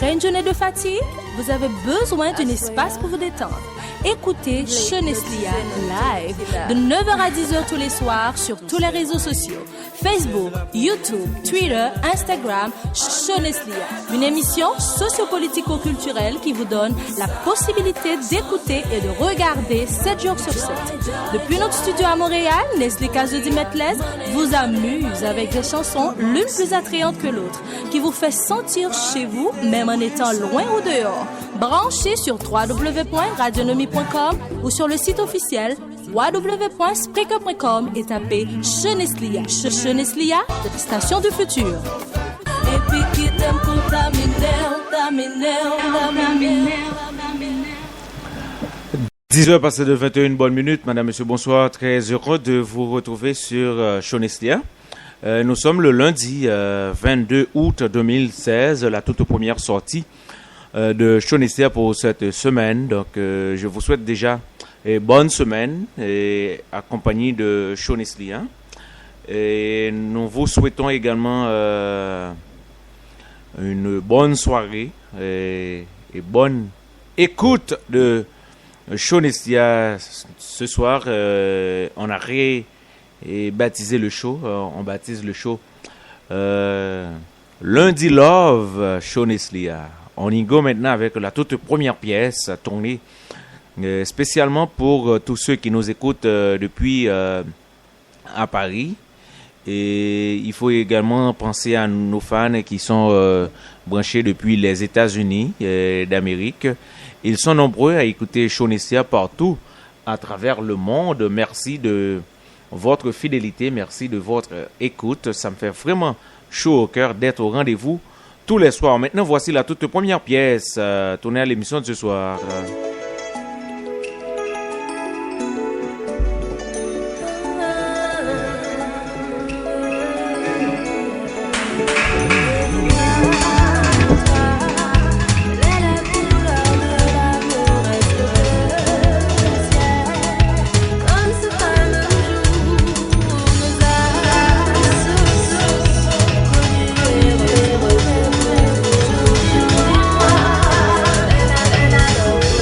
Après une journée de fatigue, vous avez besoin d'un espace pour vous détendre. Écoutez Choneslia live de 9h à 10h tous les soirs sur tous les réseaux sociaux. Facebook, YouTube, Twitter, Instagram, Choneslia. Une émission socio-politico-culturelle qui vous donne la possibilité d'écouter et de regarder 7 jours sur 7. Depuis notre studio à Montréal, Nestlé Kazodi Metles vous amuse avec des chansons l'une plus attrayante que l'autre, qui vous fait sentir chez vous, même en étant loin ou dehors. Branchez sur www.radionomie.com ou sur le site officiel www.spreaker.com et tapez Choneslia. Choneslia, station du futur. Et puis qui t'aime contaminer. 10h passées de 21 bonnes minutes, madame, monsieur, bonsoir. Très heureux de vous retrouver sur Choneslia. Nous sommes le lundi 22 août 2016, la toute première sortie de Choneslia pour cette semaine. Donc, je vous souhaite déjà une bonne semaine et accompagné de Choneslia. Et nous vous souhaitons également une bonne soirée et bonne écoute de Choneslia. Ce soir, on a baptisé le show. On baptise le show Lundi Love Choneslia. On y go maintenant avec la toute première pièce tournée spécialement pour tous ceux qui nous écoutent depuis à Paris. Et il faut également penser à nos fans qui sont branchés depuis les États-Unis d'Amérique. Ils sont nombreux à écouter Choneslia partout à travers le monde. Merci de votre fidélité, merci de votre écoute. Ça me fait vraiment chaud au cœur d'être au rendez-vous tous les soirs. Maintenant, voici la toute première pièce tournée à l'émission de ce soir.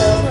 Love.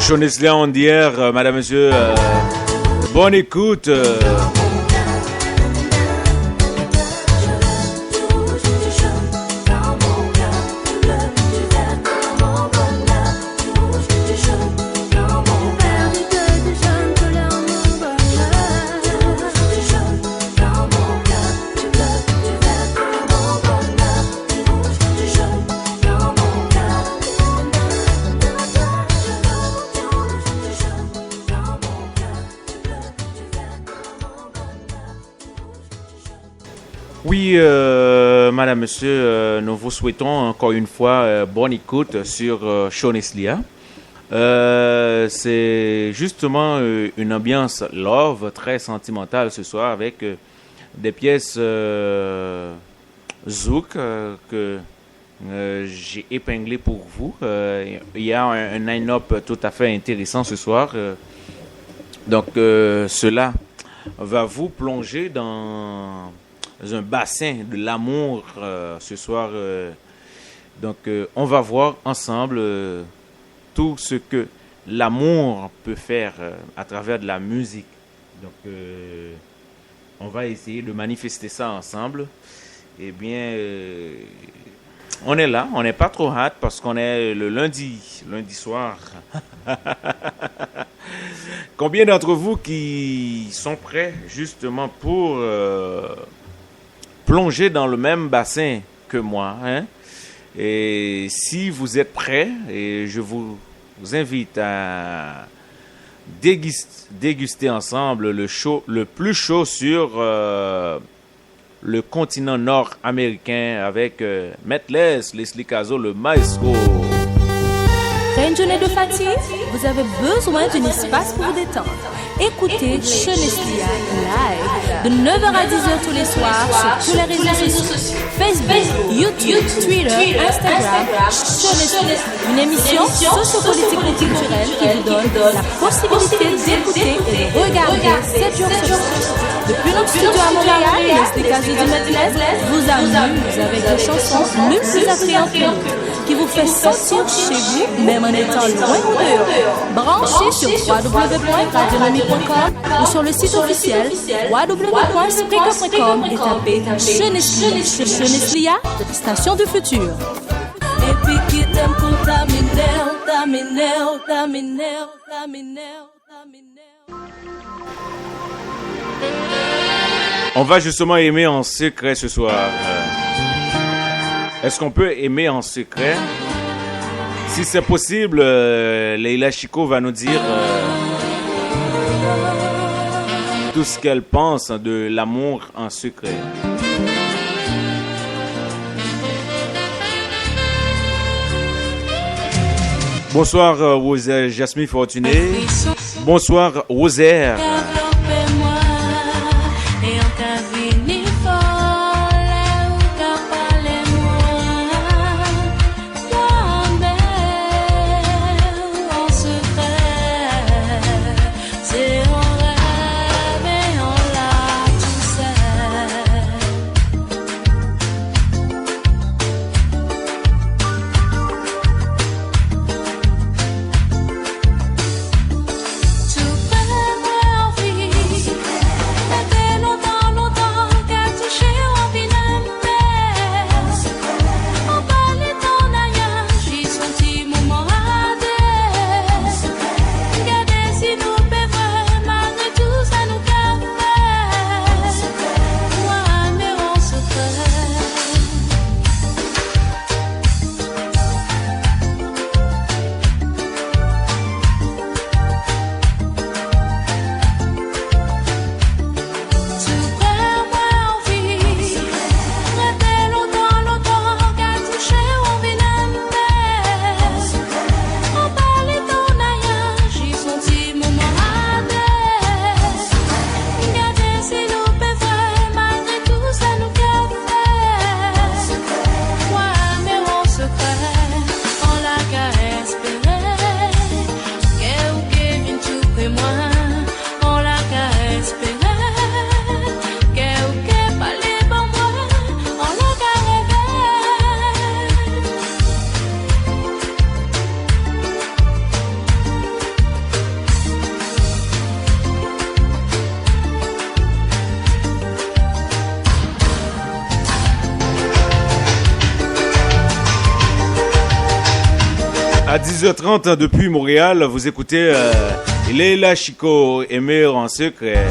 Shoneslia on the air, madame, monsieur. Bonne écoute. Oui, madame, monsieur, nous vous souhaitons encore une fois bonne écoute sur Shoneslia. C'est justement une ambiance love, très sentimentale ce soir avec des pièces zouk que j'ai épinglées pour vous. Il y a un line-up tout à fait intéressant ce soir. Donc, cela va vous plonger dans un bassin de l'amour ce soir. Donc, on va voir ensemble tout ce que l'amour peut faire à travers de la musique. Donc, on va essayer de manifester ça ensemble. Eh bien, on est là. On n'est pas trop hâte parce qu'on est le lundi soir. Combien d'entre vous qui sont prêts justement pour plonger dans le même bassin que moi, hein? Et si vous êtes prêts, et je vous invite à déguster ensemble le plus chaud sur le continent nord-américain avec Maître Leslie Cazo, le maestro. Après une journée de fatigue, vous avez besoin d'un espace pour vous détendre. Écoutez Shoneslia live de 9h à 10h tous les soirs sur tous les réseaux sociaux. Facebook, YouTube, Twitter, Instagram. Shoneslia, une émission sociopolitique et culturelle qui vous donne la possibilité d'écouter et de regarder 7 jours sur 7. Depuis notre studio à Montréal, Leslie Cazo du Maître vous amuse avec des chansons les plus attrayantes qui vous fait sentir chez vous, même en étant loin ou dehors. Branchez sur www.radionomie.com ou sur le site officiel www.spreaker.com et tapez Shoneslia, station du futur. Et puis qui t'aime pour taminer. On va justement aimer en secret ce soir. Est-ce qu'on peut aimer en secret? Si c'est possible, Leila Chico va nous dire tout ce qu'elle pense de l'amour en secret. Bonsoir, Rosaire Jasmine Fortuné. Bonsoir, Rosaire. Tu fais moi envie À 10h30 depuis Montréal, vous écoutez Leila Chico, Aimer en secret.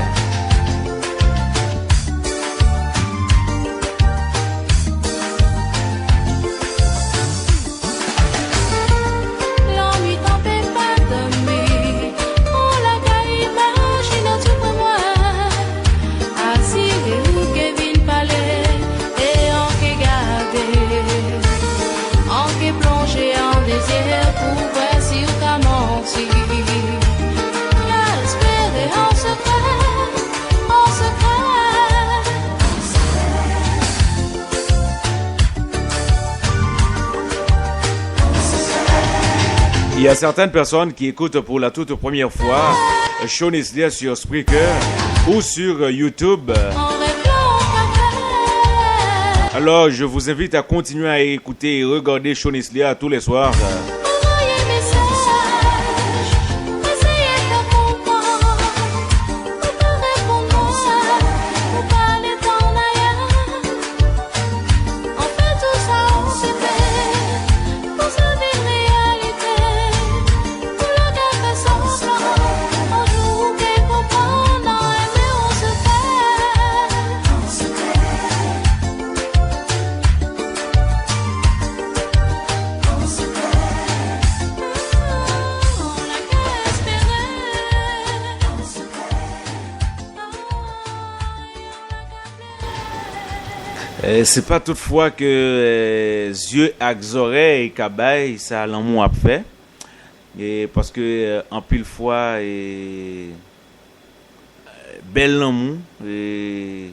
Il y a certaines personnes qui écoutent pour la toute première fois Sean Eslia sur Spreaker ou sur YouTube. Alors, je vous invite à continuer à écouter et regarder Sean Eslia tous les soirs. C'est pas toutefois que yeux avec oreilles cabaye ça l'amour a fait et parce que en pile fois et bel l'amour et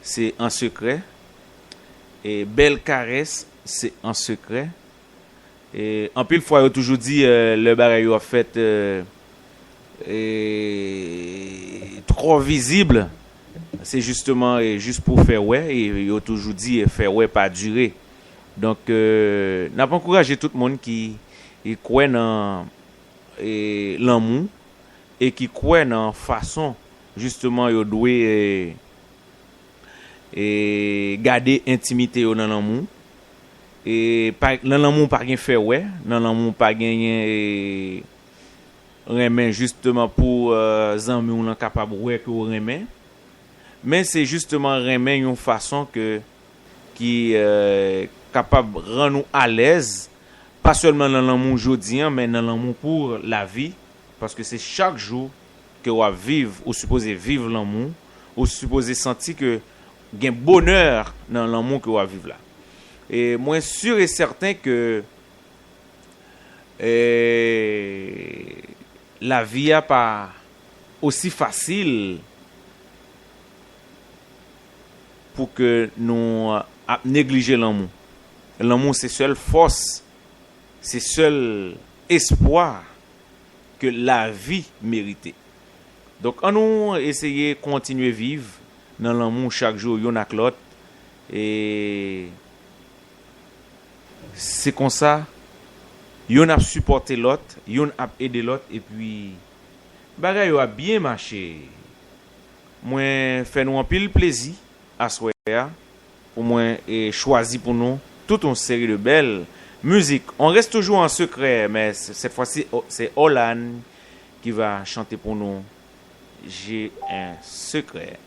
c'est en secret et belle caresse c'est en secret et en pile fois il a toujours dit le bagage a fait trop visible. C'est justement juste pour faire ouais et il a toujours dit faire ouais pas durer. Donc n'a pas encouragé tout le monde qui croit dans l'amour et qui croit dans façon justement il doit garder intimité dans l'amour et pas dans l'amour pas rien faire ouais dans l'amour pas gagner remet justement pour amis ou non capable ouais que remet. Mais c'est justement remet une façon qui capable de rendre nous à l'aise, pas seulement dans l'amour aujourd'hui, mais dans l'amour pour la vie, parce que c'est chaque jour que on vivre ou supposé vivre l'amour, ou supposé sentir que gain bonheur dans l'amour que on vivre là. Et moi sûr et certain que la vie a pas aussi facile pour que nous négliger l'amour. L'amour, c'est seule force, c'est seul espoir que la vie mérite. Donc, on nous essayer de continuer à vivre dans l'amour chaque jour, y'en a que l'autre. Et c'est comme ça, y'en a supporté l'autre, y'en a aidé l'autre, et puis, bagay yo a bien marché. Moi, fait nous un pile plaisir. À soir, au moins et choisi pour nous toute une série de belles musiques. On reste toujours en secret, mais cette fois-ci c'est Olan qui va chanter pour nous. J'ai un secret.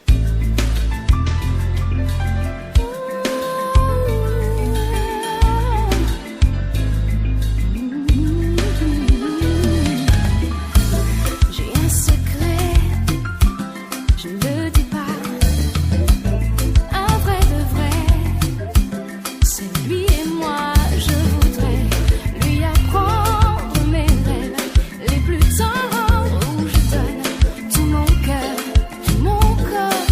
Tout mon cœur, tout mon corps.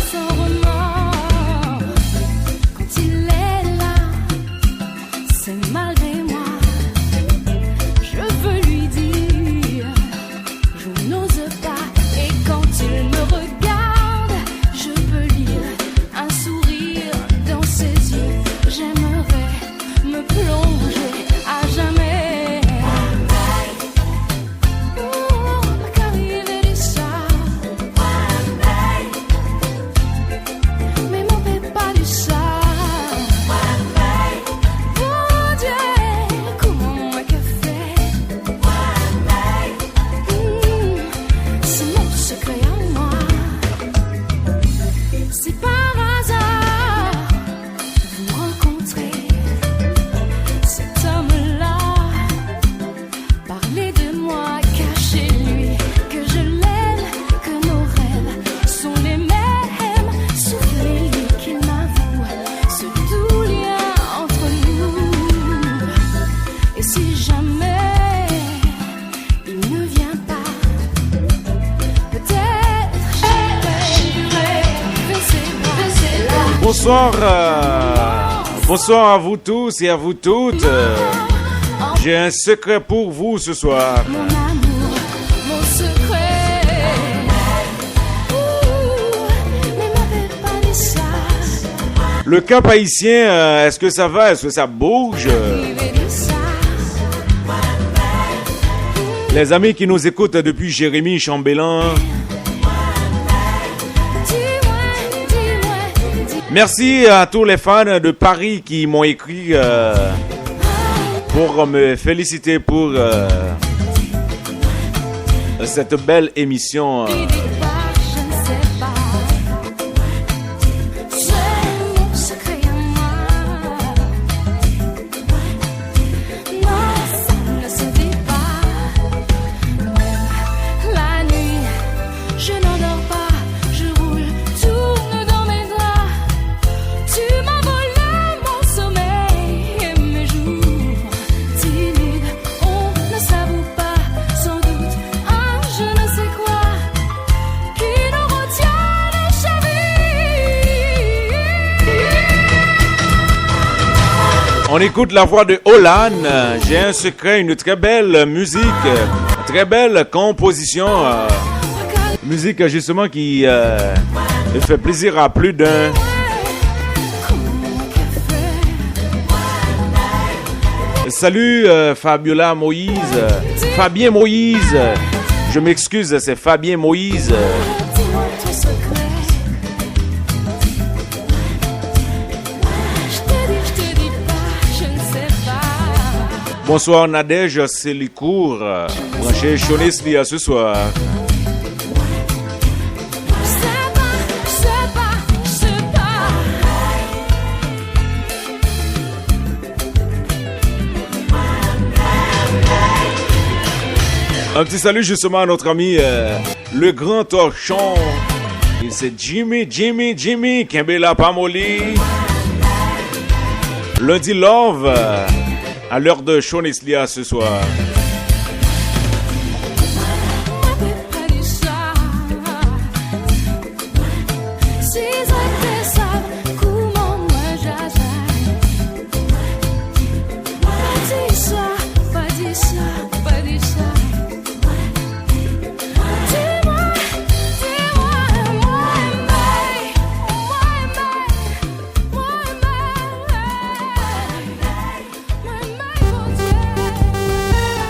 Bonsoir. Bonsoir à vous tous et à vous toutes. J'ai un secret pour vous ce soir. Mon amour, mon secret. Mais m'avez pas dit ça. Le Cap haïtien, est-ce que ça va? Est-ce que ça bouge? Les amis qui nous écoutent depuis Jérémy Chambellan. Merci à tous les fans de Paris qui m'ont écrit pour me féliciter pour cette belle émission. On écoute la voix de Olan. J'ai un secret, une très belle musique, très belle composition. Musique justement qui fait plaisir à plus d'un. Salut Fabiola Moïse. Fabien Moïse. Je m'excuse, c'est Fabien Moïse. Bonsoir Nadège, c'est Licourt. Branché Chonesli ce soir. Un petit salut justement à notre ami le grand torchon. Il c'est Jimmy, Kembela Pamoli. Lundi Love. À l'heure de Choneslia ce soir.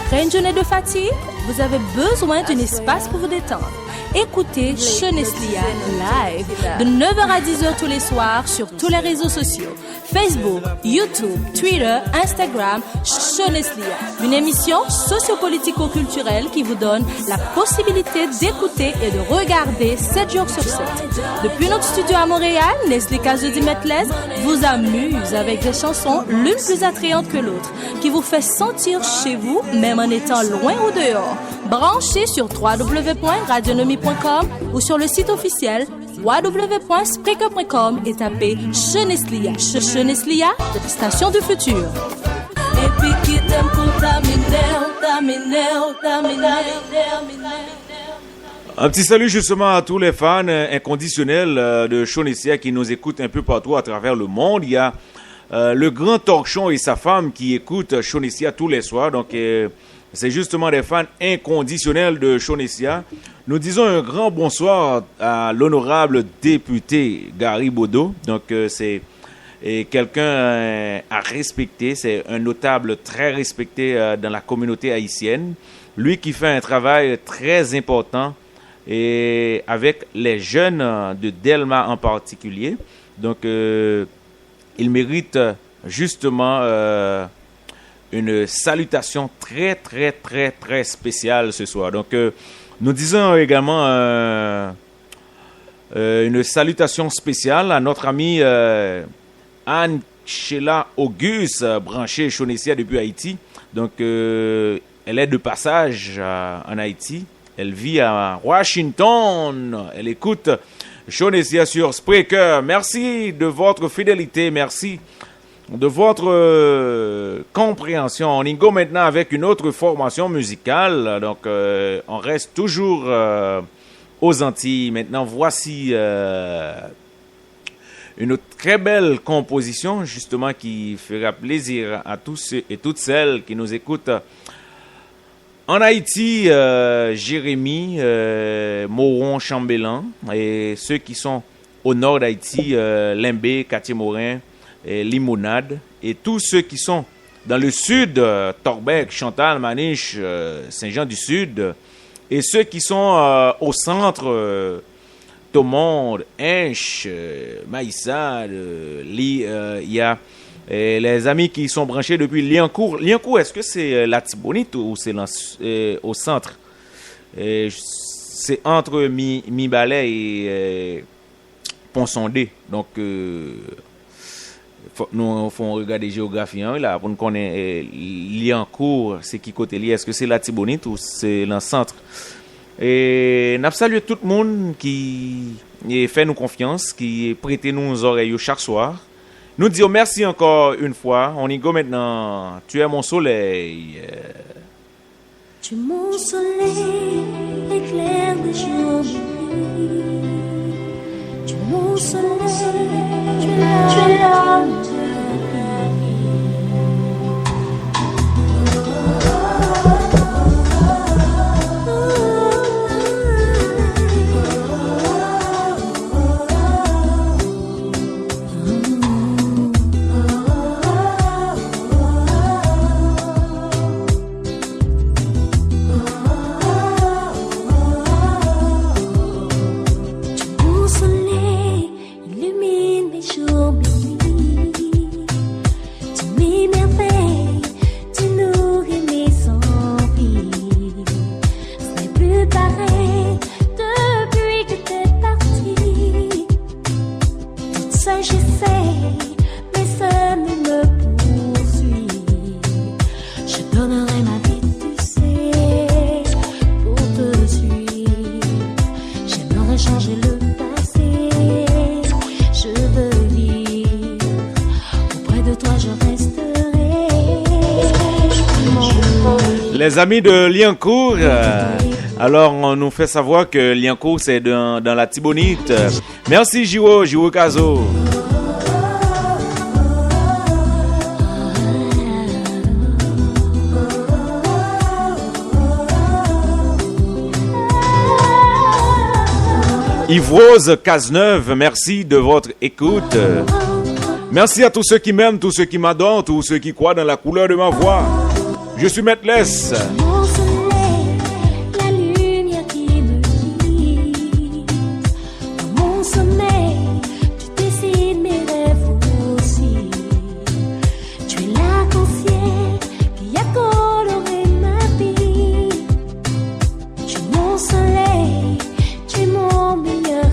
Après une journée de fatigue, vous avez besoin d'un espace pour vous détendre. Écoutez Choneslia live de 9h à 10h tous les soirs sur tous les réseaux sociaux. Facebook, YouTube, Twitter, Instagram, Choneslia. Une émission socio-politico-culturelle qui vous donne la possibilité d'écouter et de regarder 7 jours sur 7. Depuis notre studio à Montréal, Nestlé Kazodi Metles vous amuse avec des chansons l'une plus attrayantes que l'autre, qui vous fait sentir chez vous, même en étant loin ou dehors. Branchez sur www.radionomie.com ou sur le site officiel www.spreaker.com et tapez Choneslia. Choneslia, station du futur. Un petit salut justement à tous les fans inconditionnels de Choneslia qui nous écoutent un peu partout à travers le monde. Il y a le grand torchon et sa femme qui écoutent Choneslia tous les soirs. Donc c'est justement des fans inconditionnels de Choneslia. Nous disons un grand bonsoir à l'honorable député Gary Bodo. Donc c'est quelqu'un à respecter. C'est un notable très respecté dans la communauté haïtienne. Lui qui fait un travail très important et avec les jeunes de Delma en particulier. Donc il mérite justement une salutation très très très très spéciale ce soir. Donc nous disons également une salutation spéciale à notre amie Anne Sheila Auguste, branchée Choneslia depuis Haïti. Donc elle est de passage en Haïti. Elle vit à Washington. Elle écoute Choneslia sur Spreaker. Merci de votre fidélité. Merci de votre compréhension. On y go maintenant avec une autre formation musicale. Donc, on reste toujours aux Antilles. Maintenant, voici une très belle composition, justement, qui fera plaisir à tous ceux et toutes celles qui nous écoutent. En Haïti, Jérémy, Moron-Chambellan, et ceux qui sont au nord d'Haïti, Limbé, Cartier-Morin, Limonade, et tous ceux qui sont dans le sud, Torbec, Chantal, Maniche, Saint-Jean-du-Sud, et ceux qui sont au centre, Thomonde, Inche, Maïssade, il y a les amis qui sont branchés depuis Liancourt. Liancourt, est-ce que c'est la Tibonite ou c'est au centre? C'est entre Mi-Balais et Pont-Sondé. Donc, nous faut regarder géographie là pour nous connaître Liancourt, c'est qui côté lié? Est-ce que c'est la Tibonite ou c'est le centre? Et nous saluons tout le monde qui fait nous confiance, qui prête nous oreilles chaque soir. Nous disons merci encore une fois. On y go maintenant. Tu es mon soleil. Tu es mon soleil, l'éclair des jours. Tu es mon soleil, tu es l'homme de Les amis de Liancourt, alors on nous fait savoir que Liancourt c'est dans la Tibonite. Merci Jiwo Kazo. Yves-Rose Cazeneuve, merci de votre écoute. Merci à tous ceux qui m'aiment, tous ceux qui m'adorent, tous ceux qui croient dans la couleur de ma voix. Je suis Maîtresse. mon soleil, la lumière qui me guide. Dans mon sommeil, tu dessines mes rêves aussi. Tu es l'arc-en-ciel qui a coloré ma vie. Tu es mon soleil, tu es mon meilleur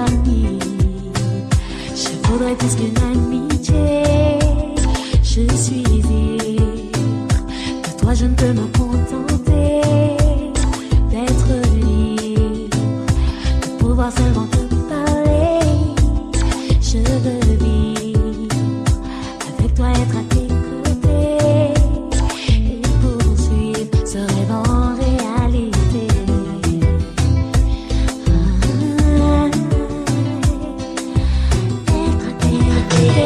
ami. Je voudrais plus qu'une amitié. Je suis moi je ne peux me contenter d'être libre, de pouvoir seulement te parler. Je veux vivre avec toi, être à tes côtés et poursuivre ce rêve en réalité. Être à tes côtés.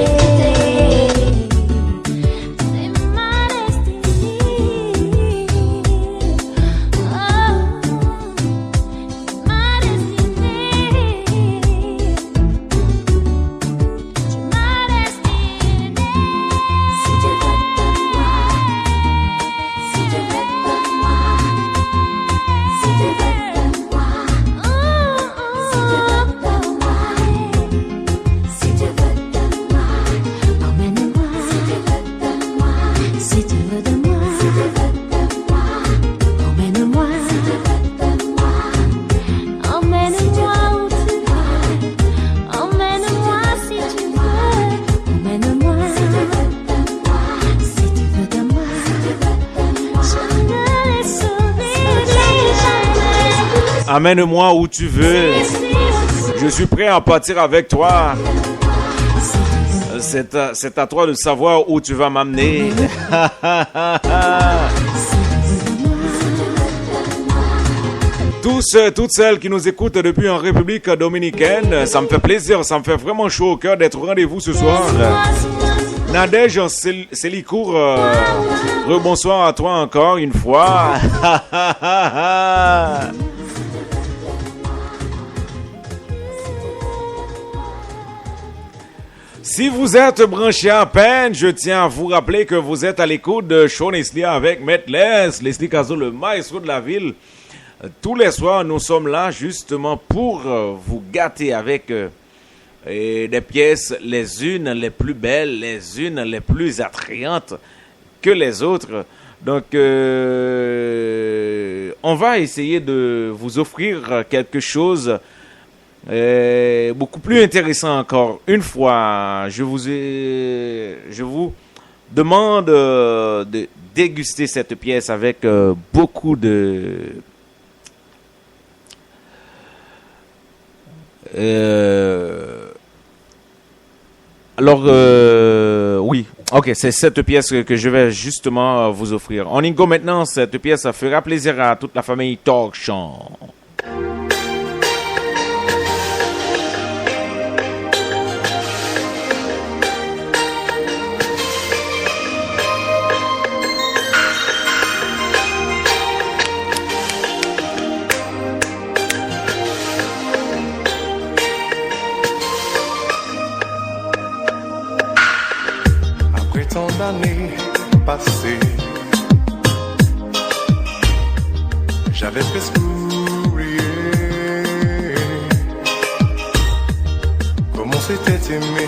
Amène-moi où tu veux. Je suis prêt à partir avec toi. C'est à toi de savoir où tu vas m'amener. Toutes celles qui nous écoutent depuis en République dominicaine, ça me fait plaisir, ça me fait vraiment chaud au cœur d'être au rendez-vous ce soir. Nadège Célicourt, rebonsoir à toi encore une fois. Si vous êtes branché à peine, je tiens à vous rappeler que vous êtes à l'écoute de Show Neslia avec Maître Leslie Cazot, le maestro de la ville. Tous les soirs, nous sommes là justement pour vous gâter avec des pièces les unes les plus belles, les unes les plus attrayantes que les autres. Donc, on va essayer de vous offrir quelque chose beaucoup plus intéressant encore. Une fois, je vous demande de déguster cette pièce avec beaucoup de... oui, ok, c'est cette pièce que je vais justement vous offrir. On y go maintenant, cette pièce fera plaisir à toute la famille Talk Show. Tant d'années passées, j'avais presque oublié comment c'était aimé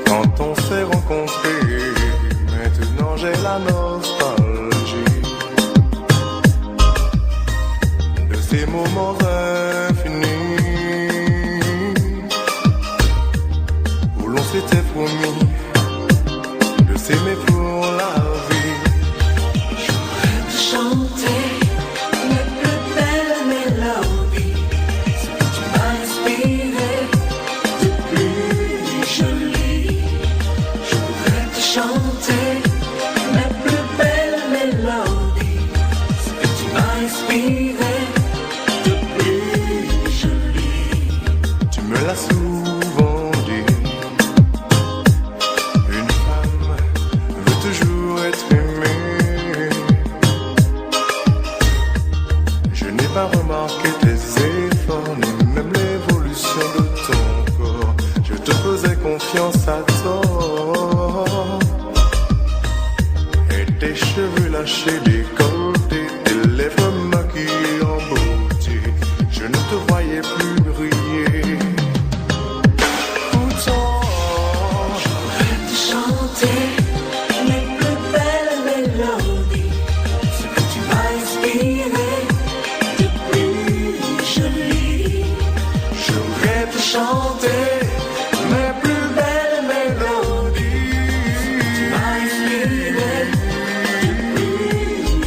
quand on s'est rencontrés. Maintenant j'ai la nostalgie de ces moments infinis où l'on s'était promis s'aimer pour la vie. J'aurais te chanter mes plus belles mélodies, ce que tu m'as inspiré de plus joli. J'aurais te chanter mes plus belles mélodies, ce que tu m'as inspiré de plus joli. Tu me l'as souvent dit. Toujours être aimé. Je n'ai pas remarqué tes efforts, ni même l'évolution de ton corps. Je te faisais confiance à tort. Et tes cheveux lâchés, décolletés, tes lèvres maquillées en beauté, je ne te voyais plus briller. Pourtant, j'aurais te chanter ce que tu m'as inspiré de plus joli. J'aurais te chanter mes plus belles mélodies. Tu m'as inspiré de plus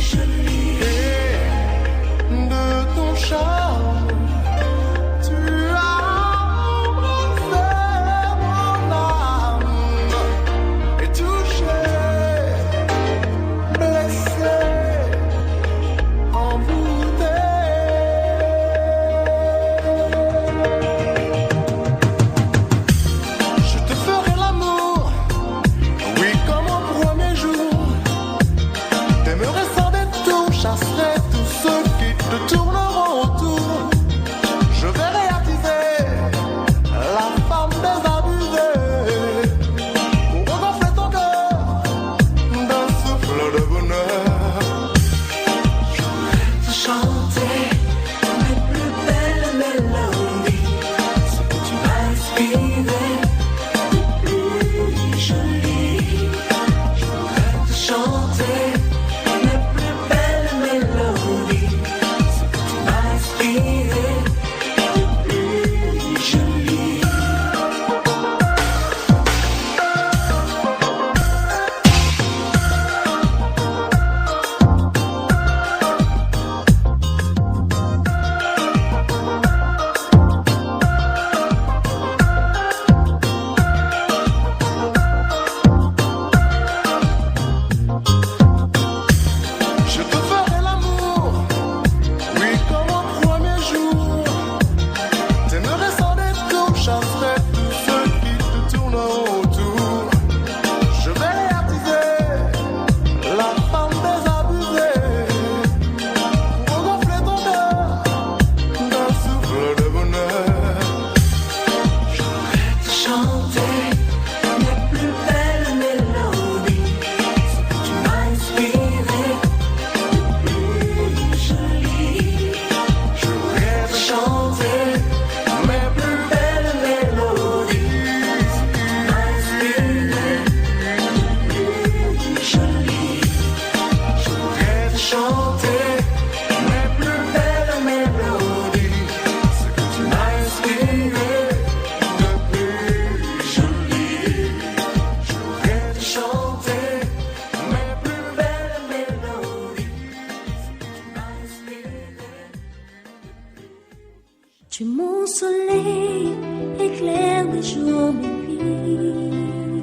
jours, mes nuits,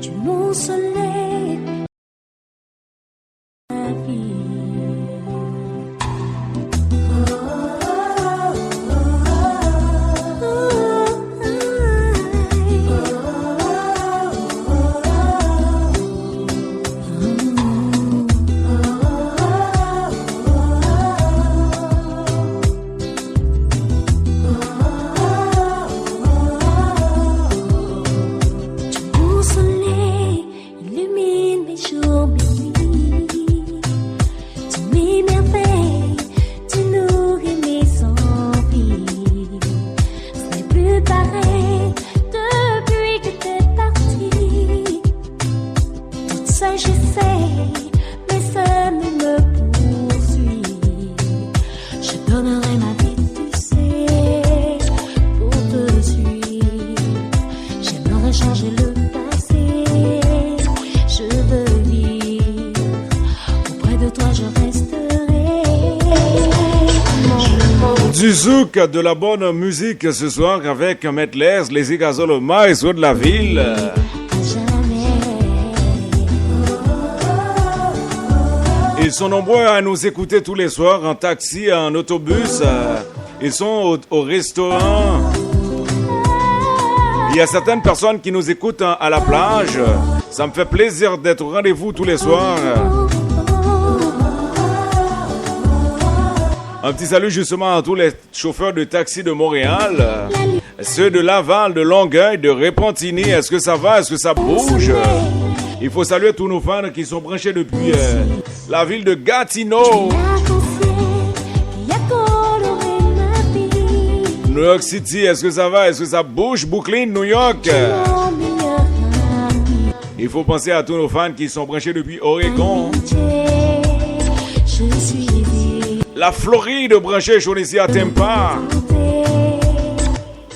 tu mon soleil, ma vie. Mon soleil illumine mes jours, mes nuits. Tu m'émerveilles, tu nourris mes envies. Ce n'est plus pareil depuis que t'es parti. Toute seule j'essaye, mais ça me poursuit. Je donnerai ma vie, tu sais, pour te suivre. J'aimerais changer le passé, je veux vivre. Auprès de toi je resterai. Du zouk, de la bonne musique ce soir avec Maître Les, les Igazoloma et ceux de la ville. À jamais. Ils sont nombreux à nous écouter tous les soirs en taxi, en autobus. Ils sont au restaurant. Il y a certaines personnes qui nous écoutent à la plage. Ça me fait plaisir d'être au rendez-vous tous les soirs. Un petit salut justement à tous les chauffeurs de taxi de Montréal. Ceux de Laval, de Longueuil, de Repentigny. Est-ce que ça va? Est-ce que ça bouge? Il faut saluer tous nos fans qui sont branchés depuis la ville de Gatineau. Qui a coloré ma vie. New York City, est-ce que ça va? Est-ce que ça bouge? Brooklyn, New York. Mon meilleur ami. Il faut penser à tous nos fans qui sont branchés depuis Oregon. Je suis La Floride branchée ici à Tampa.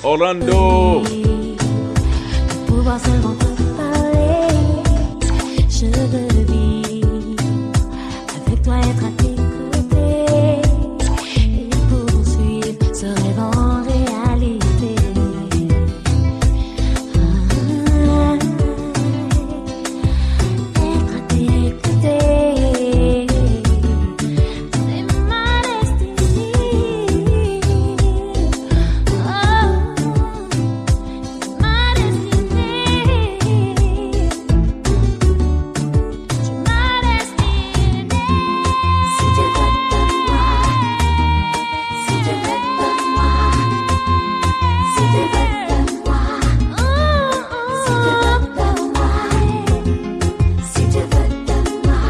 Orlando. pouvoir seulement te parler. Je veux vivre avec toi, être à tes côtés et poursuivre ce rêve en réalité. Être à tes côtés, c'est ma destinée. Ma destinée, tu m'as destinée. Si tu veux de moi, si tu veux de moi, si tu veux de moi, si tu veux de moi, si tu veux de moi,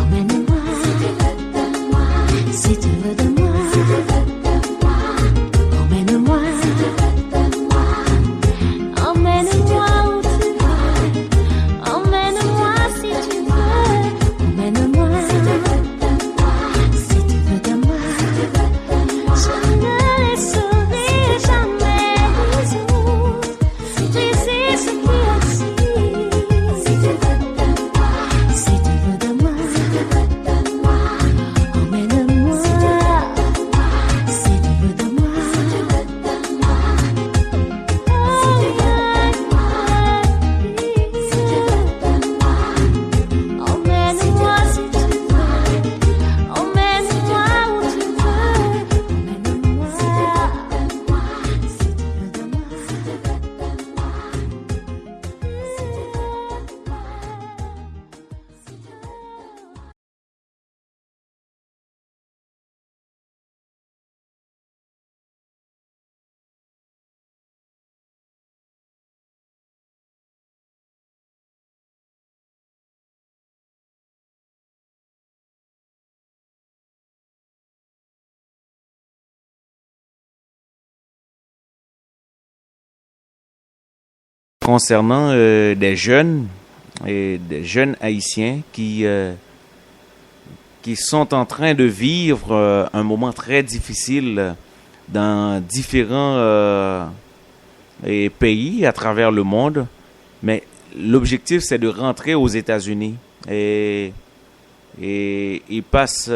emmène-moi. Si tu veux de moi, si tu veux de moi, si tu veux de moi, emmène-moi. Si tu veux de moi. Emmène-moi où tu veux, emmène-moi si tu veux, emmène-moi si tu veux de moi, si tu veux de moi, je ne les saurai jamais les autres, tu sais ce qui est si tu veux de moi, si tu veux de moi, emmène-moi si tu veux de moi, emmène-moi si tu veux, emmène-moi où tu veux, emmène-moi si tu veux de moi, si tu veux de moi, si tu veux de moi, si tu veux de moi. Concernant des jeunes et des jeunes haïtiens qui sont en train de vivre un moment très difficile dans différents pays à travers le monde. Mais l'objectif, c'est de rentrer aux États-Unis. Et ils passent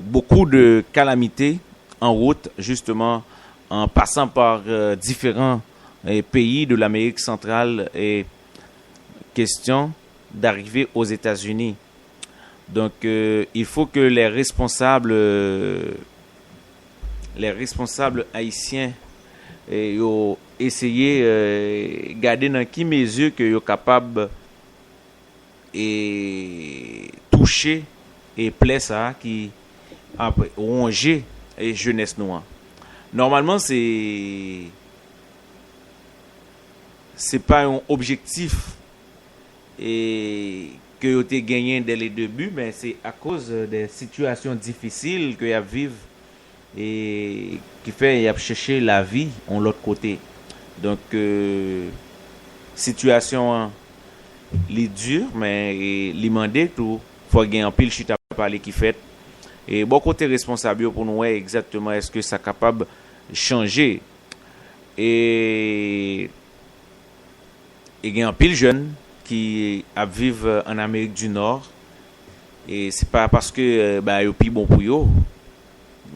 beaucoup de calamités en route, justement, en passant par différents pays de l'Amérique centrale et question d'arriver aux États-Unis. Donc, il faut que les responsables haïtiens ont essayé de garder dans qui mesure que sont capables et toucher et plaire ça qui a rongé et jeunesse noire. Normalement, c'est pas un objectif et que vous avez gagné dès les débuts, mais c'est à cause des situations difficiles que vous vivez et qui fait y chercher la vie de l'autre côté. Donc situation les dure, mais les mandé tout faut gagner un pile chita parler qui fait et bon côté responsable pour nous exactement est-ce que ça capable changer et il y a un pile jeune qui vivent en Amérique du Nord et c'est pas parce que yo plus bon pour yo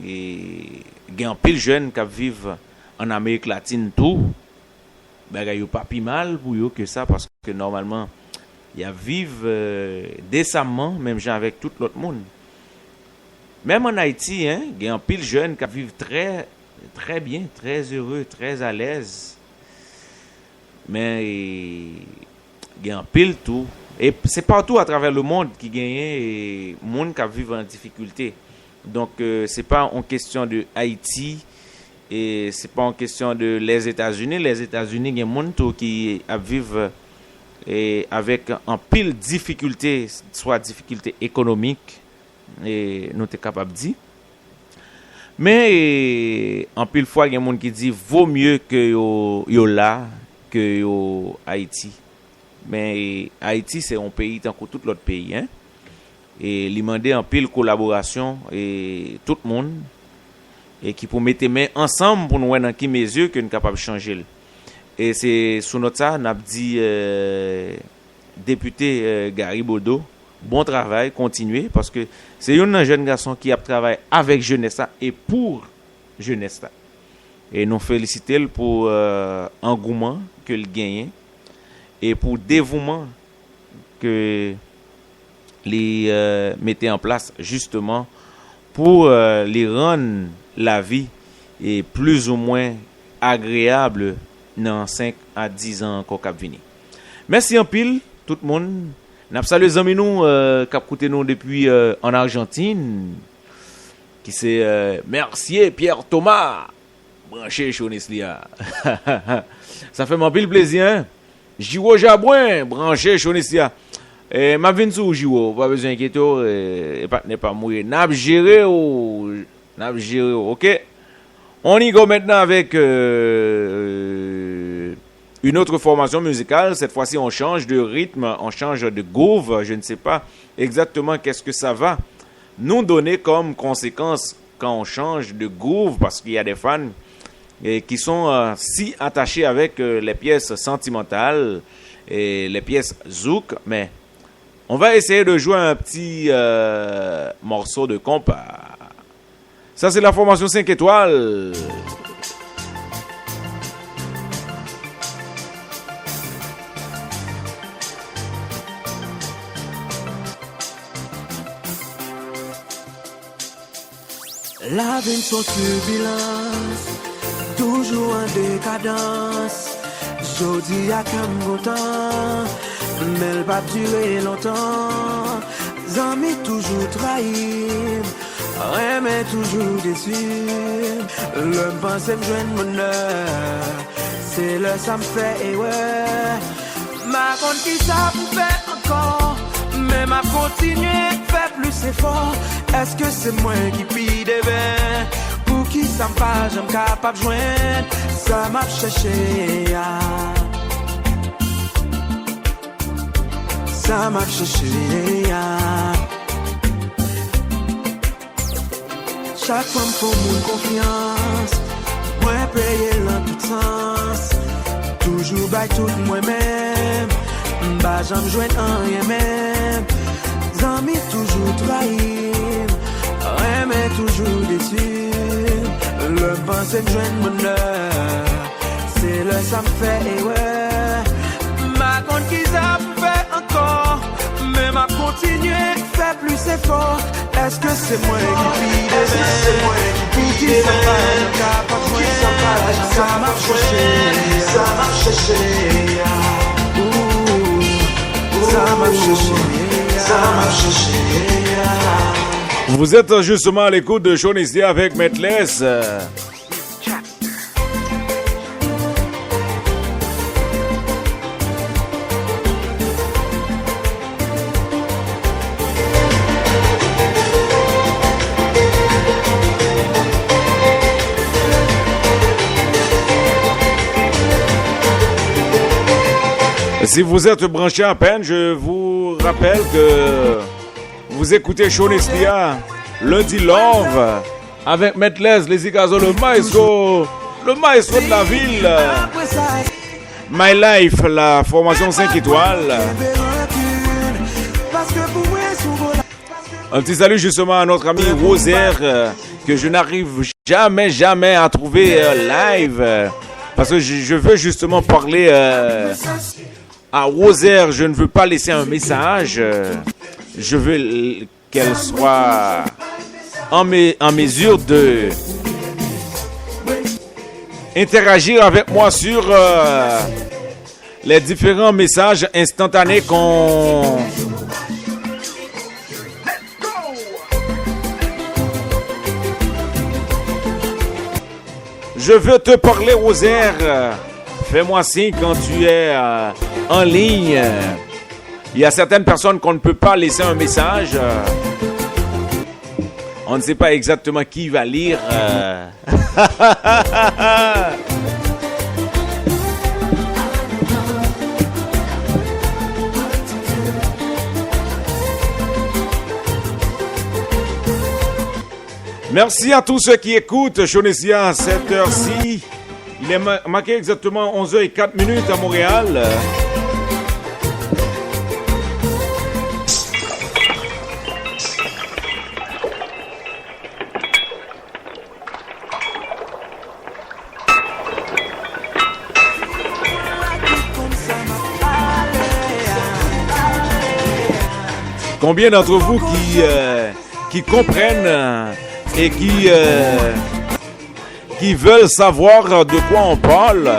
et il y a un pile jeune qui vivent en Amérique latine tout yo pas plus mal pour yo que ça parce que normalement ils vivent décemment même gens avec tout l'autre monde. Même en Haïti il y a un pile jeune qui vivent très très bien, très heureux, très à l'aise. Mais il y a un pile tout. Et c'est partout à travers le monde qui gagne monde qui vivent en difficulté. Donc c'est pas en question de Haïti et c'est pas en question de les États-Unis. Les États-Unis, il y a monde qui vivent et avec un pile difficulté, soit difficulté économique et nous sommes capables de dire. Mais en pile fois il y a monde qui dit vaut mieux que yo là que yo Haïti. Mais Haïti c'est un pays tant que tout l'autre pays et il demandé en pile collaboration et tout le monde et qui pour mettre main ensemble pour nous voir dans qui mesure que nous capable changer. Et c'est sous notre ça n'a dit député Gary Bodo bon travail continuez parce que c'est un jeune garçon qui a travaillé avec jeunesse et pour jeunesse et nous féliciter pour engouement que il gagne et pour dévouement que les mettait en place justement pour les rendre la vie et plus ou moins agréable dans 5 à 10 ans encore cap venir. Merci en pile tout le monde. N'a salué les amis nous qui écouté nous depuis en Argentine qui c'est Mercier Pierre Thomas branché Choneslia. Ça fait mon pile plaisir hein? Jiwo Jabouin branché Choneslia. Et m'a vinn sou Jiwo, pas besoin d'inquiéter et pas n'est pas mourir. N'a géré OK. On y go maintenant avec une autre formation musicale. Cette fois-ci, on change de rythme, on change de groove. Je ne sais pas exactement qu'est-ce que ça va nous donner comme conséquence quand on change de groove, parce qu'il y a des fans qui sont si attachés avec les pièces sentimentales et les pièces zouk. Mais on va essayer de jouer un petit morceau de compas. Ça, c'est la formation 5 étoiles. La vie sont turbulence, toujours en décadence. Jodi a comme content, mais elle va durer longtemps. Zami toujours trahi, mais toujours déçu. L'homme pense me joindre bonheur, c'est le ça me fait et ouais. Ma compte qui ça pour faire encore, mais m'a continué faire plus effort. Est-ce que c'est moi qui pille des vins? Pour qui ça me va, j'aime capable joindre, ça m'a cherché. Ça m'a cherché. Chaque fois me faut mon confiance, moi payer dans tout sens. Toujours by tout moi-même, bah j'aime joindre en rien même. Zami toujours trahi, mais toujours déçu. Le pensée de joindre bonheur, c'est le ça me fait, et ouais. Ma compte qui ça me fait encore, mais ma continuer, fait plus effort. Est-ce que c'est moi qui pille des mains? Qui s'en va, le cas pas de ça marche chez, ça marche chez. Vous êtes justement à l'écoute de Sean Eslia avec Metless. Si vous êtes branché à peine, je vous rappelle que vous écoutez Sean Eslia, Lundi Love, avec Metless, les Icazos, le maestro de la ville. My Life, la formation 5 étoiles. Un petit salut justement à notre ami Rosaire, que je n'arrive jamais à trouver live, parce que je veux justement parler à Rosaire. Je ne veux pas laisser un message, je veux qu'elle soit en mesure de interagir avec moi sur les différents messages instantanés qu'on... Je veux te parler, Rosaire. Fais-moi signe quand tu es en ligne. Il y a certaines personnes qu'on ne peut pas laisser un message. On ne sait pas exactement qui va lire. Merci à tous ceux qui écoutent Sean Eslia à cette heure-ci. Il est marqué exactement 11h04 à Montréal. Combien d'entre vous qui comprennent et qui veulent savoir de quoi on parle?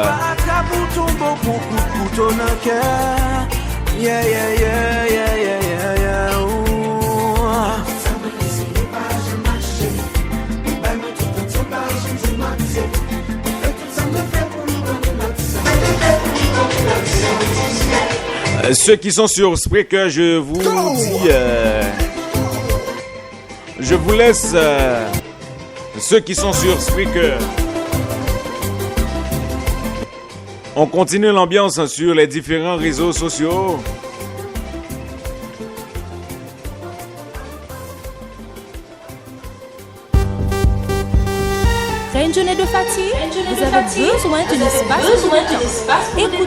Ceux qui sont sur Spreaker, je vous dis, je vous laisse. Ceux qui sont sur Spreaker, on continue l'ambiance sur les différents réseaux sociaux. Après une journée de fatigue, vous avez besoin d'un espace. Écoutez.